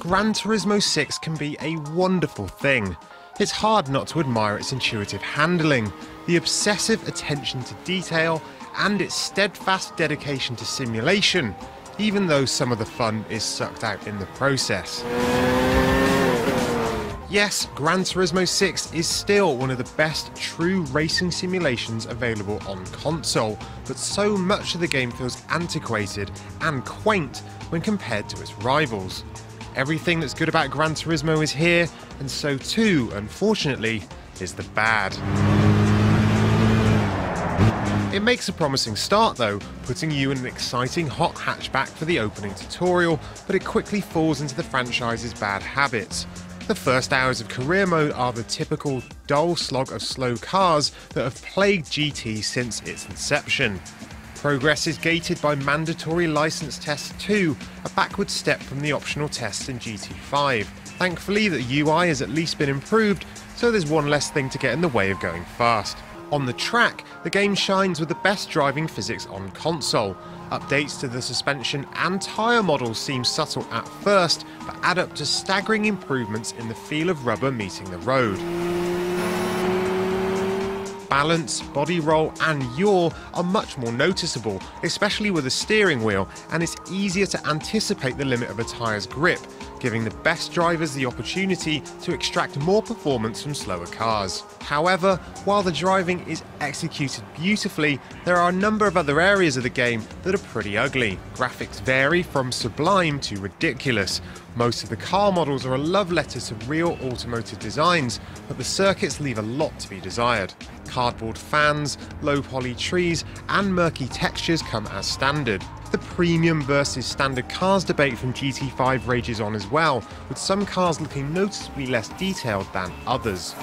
Gran Turismo 6 can be a wonderful thing. It's hard not to admire its intuitive handling, the obsessive attention to detail, and its steadfast dedication to simulation, even though some of the fun is sucked out in the process. Yes, Gran Turismo 6 is still one of the best true racing simulations available on console, but so much of the game feels antiquated and quaint when compared to its rivals. Everything that's good about Gran Turismo is here, and so too, unfortunately, is the bad. It makes a promising start though, putting you in an exciting hot hatchback for the opening tutorial, but it quickly falls into the franchise's bad habits. The first hours of career mode are the typical dull slog of slow cars that have plagued GT since its inception. Progress is gated by mandatory license tests too, a backward step from the optional tests in GT5. Thankfully, the UI has at least been improved, so there's one less thing to get in the way of going fast. On the track, the game shines with the best driving physics on console. Updates to the suspension and tyre models seem subtle at first, but add up to staggering improvements in the feel of rubber meeting the road. Balance, body roll and yaw are much more noticeable, especially with a steering wheel, and it's easier to anticipate the limit of a tyre's grip, giving the best drivers the opportunity to extract more performance from slower cars. However, while the driving is executed beautifully, there are a number of other areas of the game that are pretty ugly. Graphics vary from sublime to ridiculous. Most of the car models are a love letter to real automotive designs, but the circuits leave a lot to be desired. Cardboard fans, low poly trees, and murky textures come as standard. The premium versus standard cars debate from GT5 rages on as well, with some cars looking noticeably less detailed than others.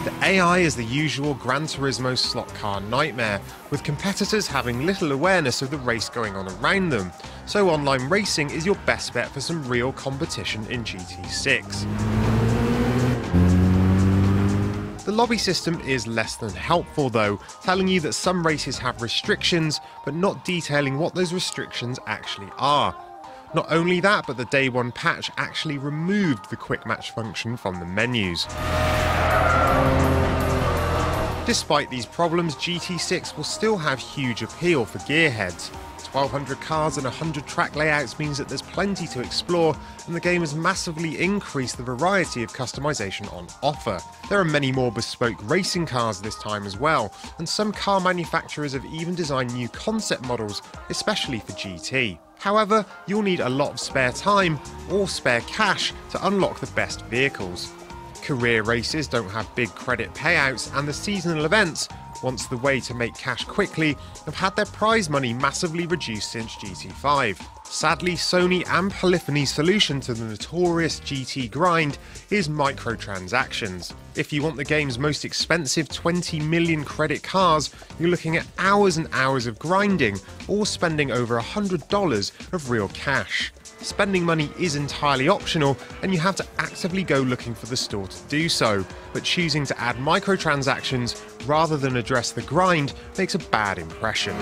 The AI is the usual Gran Turismo slot car nightmare, with competitors having little awareness of the race going on around them, so online racing is your best bet for some real competition in GT6. The lobby system is less than helpful though, telling you that some races have restrictions, but not detailing what those restrictions actually are. Not only that, but the day one patch actually removed the quick match function from the menus. Despite these problems, GT6 will still have huge appeal for gearheads. 1,200 cars and 100 track layouts means that there's plenty to explore, and the game has massively increased the variety of customization on offer. There are many more bespoke racing cars this time as well, and some car manufacturers have even designed new concept models, especially for GT. However, you'll need a lot of spare time or spare cash to unlock the best vehicles. Career races don't have big credit payouts, and the seasonal events, once the way to make cash quickly, have had their prize money massively reduced since GT5. Sadly, Sony and Polyphony's solution to the notorious GT grind is microtransactions. If you want the game's most expensive 20 million credit cars, you're looking at hours and hours of grinding, or spending over $100 of real cash. Spending money is entirely optional, and you have to actively go looking for the store to do so, but choosing to add microtransactions rather than address the grind makes a bad impression.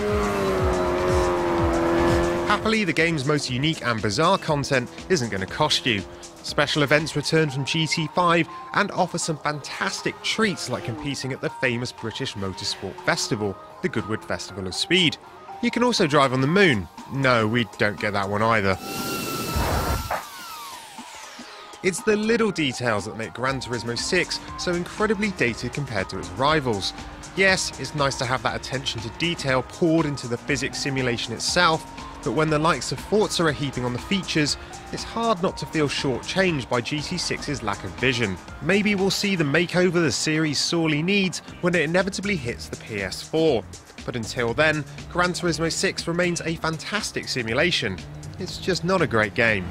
Happily, the game's most unique and bizarre content isn't going to cost you. Special events return from GT5 and offer some fantastic treats like competing at the famous British Motorsport Festival, the Goodwood Festival of Speed. You can also drive on the moon. No, we don't get that one either. It's the little details that make Gran Turismo 6 so incredibly dated compared to its rivals. Yes, it's nice to have that attention to detail poured into the physics simulation itself, but when the likes of Forza are heaping on the features, it's hard not to feel shortchanged by GT6's lack of vision. Maybe we'll see the makeover the series sorely needs when it inevitably hits the PS4. But until then, Gran Turismo 6 remains a fantastic simulation. It's just not a great game.